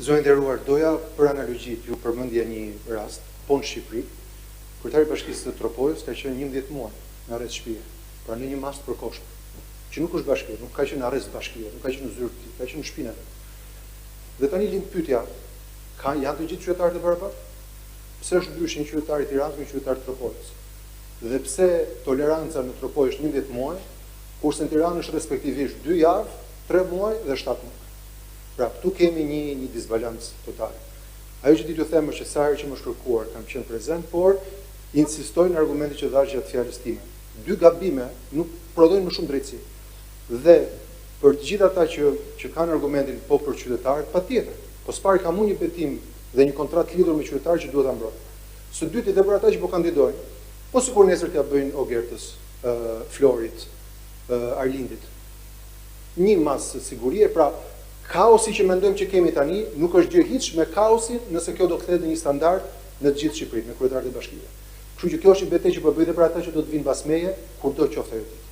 Zonë nderuar, doja për analogjit ju përmendja një rast, po në Shqipëri, kryetari i Bashkisë së Tropojës ka qenë 11 muaj në arrest shtëpie, pra në një mas të përkohshme, që nuk është bashkia, nuk ka qenë në arrest bashkia, nuk ka qenë në zyrë, ka qenë në shtëpinë e vet. Dhe tani lind pyetja, janë të gjithë qytetarët e barabartë? Pse është ndryshe një qytetar i Tiranës me një qytetar të Tropojës? Dhe pse toleranca në Tropojë është 11 muaj, kurse në Tiranë është respektivisht 2 javë, 3 muaj dhe 7 muaj. Pra, këtu kemi një disbalancë totale. Ajo që ti t'ju them është që sa herë që më shkërkuar kam qenë prezent, por insistoj në argumente që dhash gjatë fjalës time. 2 gabime nuk prodhojnë më shumë drejtësi. Dhe për të gjithë ata që kanë argumentin po për qytetarët, patjetër. Po s'pari kam unë një betim dhe një kontratë lidhur me qytetarët që duhet ta mbrojnë. Së dyti edhe për ata që po kandidojnë, po sikur nesër t'ia bëjnë Ogertës, Florit, Arlindit. Një masë sigurie, pra kaosi që mendojmë që kemi tani nuk është gjë hiç me kaosin nëse kjo do kthehet në një standard në të gjithë Shqipërinë, me kryetarët e bashkive. Kështu që kjo është një betejë që po bëj edhe për ata që do të vinë pas meje, kurdo qoftë ajo.